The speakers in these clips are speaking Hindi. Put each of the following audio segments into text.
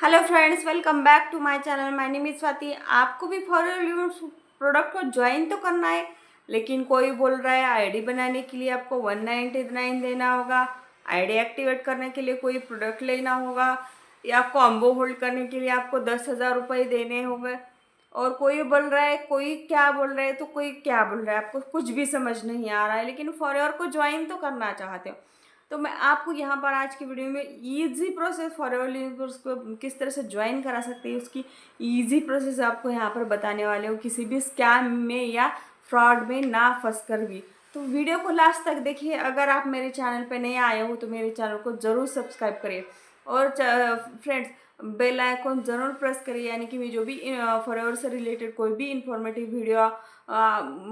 Hello friends, welcome back to my channel. My name is Swati. आपको भी फॉर योर प्रोडक्ट को ज्वाइन तो करना है, लेकिन कोई बोल रहा है आईडी बनाने के लिए आपको 199 देना होगा, आईडी एक्टिवेट करने के लिए कोई प्रोडक्ट लेना होगा, या कॉम्बो होल्ड करने के लिए आपको 10,000 रुपये देने होंगे। और कोई बोल रहा है, कोई क्या बोल रहा है, तो कोई क्या बोल रहा है, आपको कुछ भी समझ नहीं आ रहा है, लेकिन फॉर योर को ज्वाइन तो करना चाहते हो। तो मैं आपको यहाँ पर आज की वीडियो में इजी प्रोसेस फॉरएवर यूजर्स को किस तरह से ज्वाइन करा सकते हैं, उसकी इजी प्रोसेस आपको यहाँ पर बताने वाले हो, किसी भी स्कैम में या फ्रॉड में ना फंस कर भी। तो वीडियो को लास्ट तक देखिए। अगर आप मेरे चैनल पर नए आए हो तो मेरे चैनल को ज़रूर सब्सक्राइब करिए और फ्रेंड्स बेल आइकॉन ज़रूर प्रेस करिए, यानी कि मैं जो भी फॉरएवर से रिलेटेड कोई भी इंफॉर्मेटिव वीडियो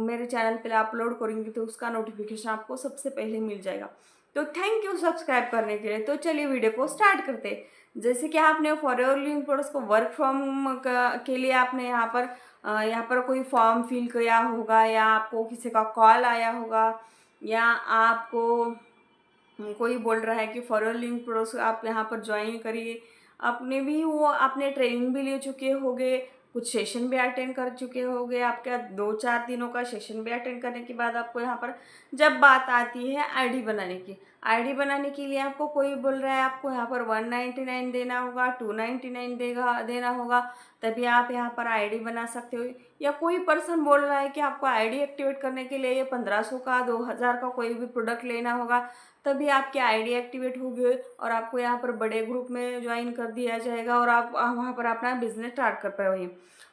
मेरे चैनल पर अपलोड करेंगे तो उसका नोटिफिकेशन आपको सबसे पहले मिल जाएगा। तो थैंक यू सब्सक्राइब करने के लिए। तो चलिए वीडियो को स्टार्ट करते हैं। जैसे कि आपने फॉरएवर लिंक प्रोडक्ट्स को वर्क फ्रॉम के लिए आपने यहाँ पर कोई फॉर्म फिल किया होगा, या आपको किसी का कॉल आया होगा, या आपको कोई बोल रहा है कि फॉरएवर लिंक प्रोडक्ट्स आप यहाँ पर ज्वाइन करिए। आपने ट्रेनिंग भी ले चुके होंगे, कुछ सेशन भी अटेंड कर चुके होंगे। आपका 2-4 दिनों का सेशन भी अटेंड करने के बाद आपको यहाँ पर जब बात आती है आईडी बनाने की, आईडी बनाने के लिए आपको कोई बोल रहा है आपको यहाँ पर 199 देना होगा, 299 देना होगा, तभी आप यहाँ पर आईडी बना सकते हो। या कोई पर्सन बोल रहा है कि आपको आईडी एक्टिवेट करने के लिए 1500 का 2000 का कोई भी प्रोडक्ट लेना होगा, तभी आपकी आईडी एक्टिवेट होगी और आपको यहाँ पर बड़े ग्रुप में ज्वाइन कर दिया जाएगा और आप वहाँ पर अपना बिजनेस स्टार्ट कर पाओगे।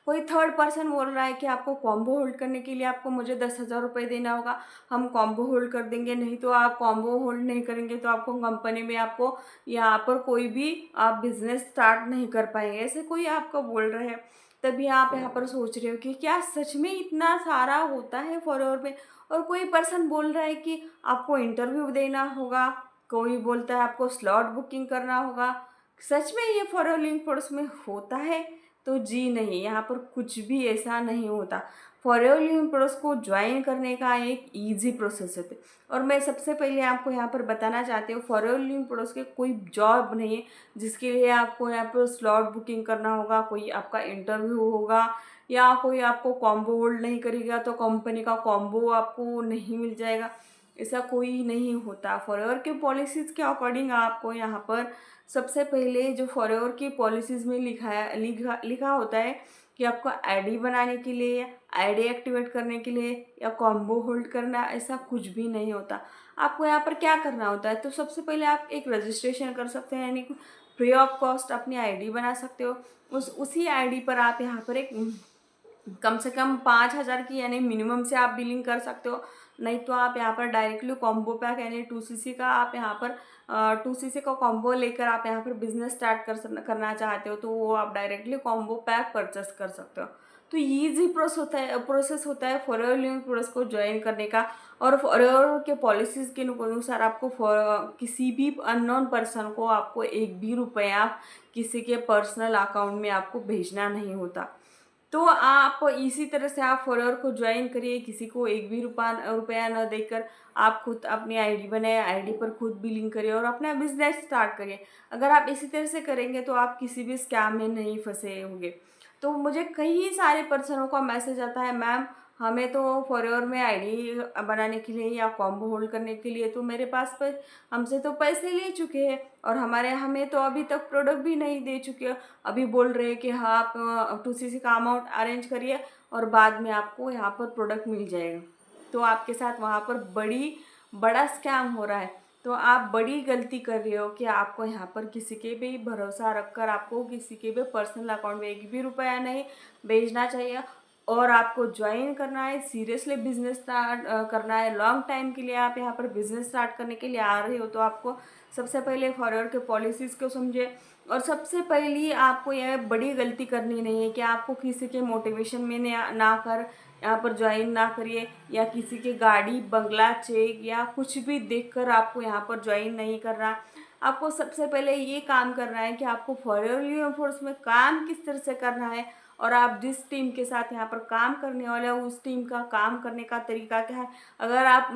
कोई थर्ड पर्सन बोल रहा है कि आपको कॉम्बो होल्ड करने के लिए आपको मुझे 10,000 रुपये देना होगा, हम कॉम्बो होल्ड कर देंगे, नहीं तो आप कॉम्बो होल्ड नहीं करेंगे तो आपको कंपनी में आपको यहाँ पर कोई भी आप बिजनेस स्टार्ट नहीं कर पाएंगे, ऐसे कोई आपको बोल रहे हैं। तभी आप यहाँ पर सोच रहे हो कि क्या सच में इतना सारा होता है फॉलोअर में। और कोई पर्सन बोल रहा है कि आपको इंटरव्यू देना होगा, कोई बोलता है आपको स्लॉट बुकिंग करना होगा। सच में ये फॉरएवर लिंक कोर्स में होता है? तो जी नहीं, यहाँ पर कुछ भी ऐसा नहीं होता। फॉरएवर लिंक कोर्स को ज्वाइन करने का एक ईजी प्रोसेस है। और मैं सबसे पहले आपको यहाँ पर बताना चाहती हूँ, फॉरएवर लिंक कोर्स के कोई जॉब नहीं है जिसके लिए आपको यहाँ पर स्लॉट बुकिंग करना होगा, कोई आपका इंटरव्यू होगा, या कोई आपको कॉम्बो होल्ड नहीं करेगा तो कंपनी का कॉम्बो आपको नहीं मिल जाएगा। ऐसा कोई नहीं होता। फॉरएवर के पॉलिसीज़ के अकॉर्डिंग आपको यहाँ पर सबसे पहले जो फॉरएवर की पॉलिसीज़ में लिखा होता है कि आपको आईडी बनाने के लिए, आईडी एक्टिवेट करने के लिए या कॉम्बो होल्ड करना, ऐसा कुछ भी नहीं होता। आपको यहाँ पर क्या करना होता है, तो सबसे पहले आप एक रजिस्ट्रेशन कर सकते हैं, यानी कि फ्री ऑफ कॉस्ट अपनी आईडी बना सकते हो। उसी आईडी पर आप यहाँ पर एक कम से कम 5,000 की यानी मिनिमम से आप बिलिंग कर सकते हो। नहीं तो आप यहाँ पर डायरेक्टली कॉम्बो पैक यानी 2cc का आप यहाँ पर 2cc का कॉम्बो लेकर आप यहाँ पर बिजनेस स्टार्ट करना चाहते हो तो वो आप डायरेक्टली कॉम्बो पैक परचेस कर सकते हो। तो ईजी प्रोसेस होता है फॉरएवर लिंक प्रोसेस को ज्वाइन करने का। और फॉरएवर के पॉलिसीज़ के अनुसार आपको किसी भी अननोन पर्सन को आपको एक भी रुपया किसी के पर्सनल अकाउंट में आपको भेजना नहीं होता। तो आप इसी तरह से आप फॉलोअर को ज्वाइन करिए, किसी को एक भी रुपया न देकर आप खुद अपनी आईडी बनाए, आईडी पर खुद बिलिंग करिए और अपना बिजनेस स्टार्ट करिए। अगर आप इसी तरह से करेंगे तो आप किसी भी स्कैम में नहीं फंसे होंगे। तो मुझे कई सारे पर्सनों का मैसेज आता है, मैम हमें तो फॉरएवर में आईडी बनाने के लिए या कॉम्बो होल्ड करने के लिए तो मेरे पास पर हमसे तो पैसे ले चुके हैं और हमें तो अभी तक प्रोडक्ट भी नहीं दे चुके। अभी बोल रहे हैं कि हाँ आप 2cc का अमाउंट अरेंज करिए और बाद में आपको यहाँ पर प्रोडक्ट मिल जाएगा। तो आपके साथ वहाँ पर बड़ा स्कैम हो रहा है। तो आप बड़ी गलती कर रहे हो कि आपको यहाँ पर किसी के भी भरोसा रखकर आपको किसी के भी पर्सनल अकाउंट में एक भी रुपया नहीं भेजना चाहिए। और आपको ज्वाइन करना है, सीरियसली बिजनेस स्टार्ट करना है, लॉन्ग टाइम के लिए आप यहाँ पर बिजनेस स्टार्ट करने के लिए आ रहे हो तो आपको सबसे पहले फॉरएवर के पॉलिसीज़ को समझे। और सबसे पहली आपको यह बड़ी गलती करनी नहीं है कि आपको किसी के मोटिवेशन में ना कर यहाँ पर ज्वाइन ना करिए, या किसी के गाड़ी बंगला चेक या कुछ भी देखकर आपको यहाँ पर ज्वाइन नहीं करना। आपको सबसे पहले ये काम करना है कि आपको फॉरएवर फोर्स में काम किस तरह से करना है और आप जिस टीम के साथ यहाँ पर काम करने वाले हो उस टीम का काम करने का तरीका क्या है। अगर आप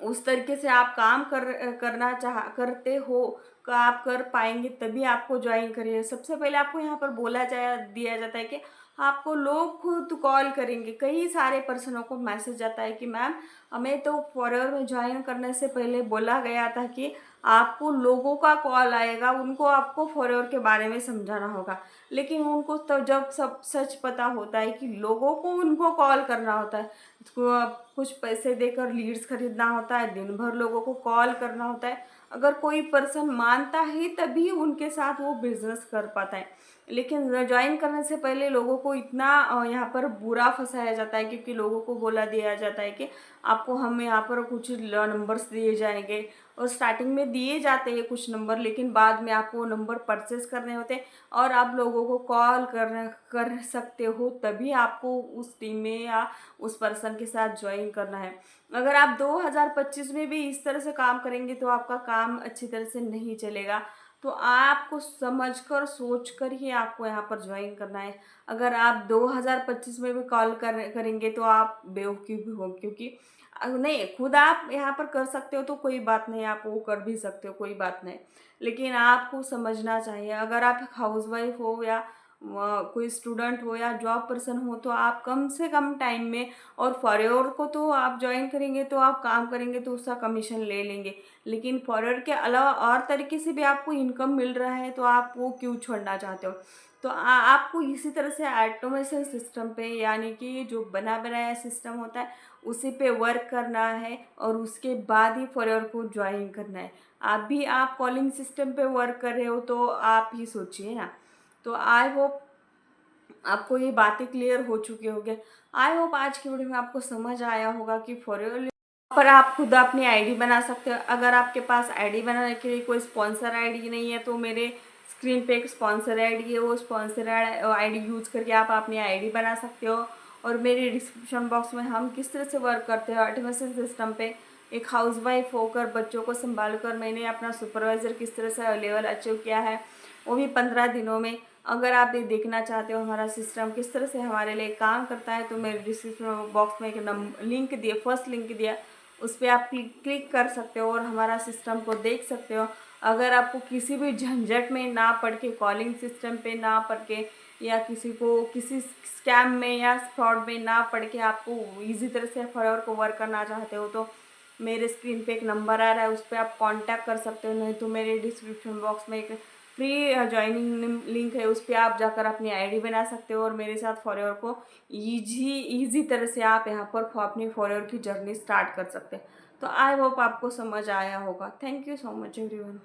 उस तरीके से आप काम करते हो आप कर पाएंगे तभी आपको ज्वाइन करिए। सबसे पहले आपको यहाँ पर बोला जाया दिया जाता है कि आपको लोग खुद कॉल करेंगे। कई सारे पर्सनों को मैसेज आता है कि मैम हमें तो फॉरएवर में ज्वाइन करने से पहले बोला गया था कि आपको लोगों का कॉल आएगा, उनको आपको फॉरएवर के बारे में समझाना होगा। लेकिन उनको तो जब सब सच पता होता है कि लोगों को उनको कॉल करना होता है, कुछ पैसे देकर लीड्स खरीदना होता है, दिन भर लोगों को कॉल करना होता है। अगर कोई पर्सन मानता है तभी उनके साथ वो बिजनेस कर पाता है। लेकिन ज्वाइन करने से पहले लोगों को इतना यहाँ पर बुरा फंसाया जाता है, क्योंकि लोगों को बोला दिया जाता है कि आपको हम यहाँ पर कुछ नंबर्स दिए जाएंगे, और स्टार्टिंग में दिए जाते हैं कुछ नंबर, लेकिन बाद में आपको वो नंबर परचेस करने होते हैं और आप लोगों को कॉल कर सकते हो, तभी आपको उस टीम में या उस पर्सन के साथ ज्वाइन करना है। अगर आप 2025 में भी इस तरह से काम करेंगे तो आपका काम अच्छी तरह से नहीं चलेगा। तो आपको समझकर सोचकर ही आपको यहाँ पर ज्वाइन करना है। अगर आप 2025 में भी कॉल करेंगे तो आप बेवकूफ़ हो, क्योंकि नहीं, खुद आप यहाँ पर कर सकते हो तो कोई बात नहीं, आप वो कर भी सकते हो, कोई बात नहीं। लेकिन आपको समझना चाहिए, अगर आप हाउसवाइफ हो या कोई स्टूडेंट हो या जॉब पर्सन हो, तो आप कम से कम टाइम में, और फॉरएवर को तो आप ज्वाइन करेंगे तो आप काम करेंगे तो उसका कमीशन ले लेंगे। लेकिन फॉरएवर के अलावा और तरीके से भी आपको इनकम मिल रहा है तो आप वो क्यों छोड़ना चाहते हो। तो आपको इसी तरह से ऑटोमेशन सिस्टम पे, यानी कि जो बना बनाया सिस्टम होता है उसी पे वर्क करना है, और उसके बाद ही फॉरएवर को ज्वाइन करना है। आप कॉलिंग सिस्टम पे वर्क कर रहे हो तो आप ही सोचिए ना। तो आई होप आपको ये बातें क्लियर हो चुकी होंगे। आई होप आज की वीडियो में आपको समझ आया होगा कि फॉरएवर पर आप खुद अपनी आईडी बना सकते हो। अगर आपके पास आईडी बनाने के लिए कोई स्पॉन्सर आईडी नहीं है तो मेरे स्क्रीन पे एक स्पॉन्सर आईडी है, वो स्पॉन्सर आईडी यूज़ करके आप अपनी आईडी बना सकते हो। और मेरे डिस्क्रिप्शन बॉक्स में हम किस तरह से वर्क करते हैं ऑटोमेशन सिस्टम पे, एक हाउसवाइफ होकर बच्चों को संभाल कर मैंने अपना सुपरवाइज़र किस तरह से लेवल अचीव किया है, वो भी 15 दिनों में। अगर आप ये देखना चाहते हो हमारा सिस्टम किस तरह से हमारे लिए काम करता है, तो मेरे डिस्क्रिप्शन बॉक्स में एक लिंक दिया, फर्स्ट लिंक दिया, उस पर आप क्लिक कर सकते हो और हमारा सिस्टम को देख सकते हो। अगर आपको किसी भी झंझट में ना पड़ के, कॉलिंग सिस्टम पे ना पड़ के, या किसी स्कैम में या फ्रॉड में ना पड़ के आपको इजी तरह से फॉरएवर को वर्क करना चाहते हो, तो मेरे स्क्रीन पे एक नंबर आ रहा है, उस पर आप कांटेक्ट कर सकते हो। नहीं तो मेरे डिस्क्रिप्शन बॉक्स में एक फ्री ज्वाइनिंग लिंक है, उस पर आप जाकर अपनी आईडी बना सकते हो और मेरे साथ फॉरएवर को ईजी तरह से आप यहाँ पर अपनी फॉरएवर की जर्नी स्टार्ट कर सकते हैं। तो आई होप आपको समझ आया होगा। Thank you so much everyone.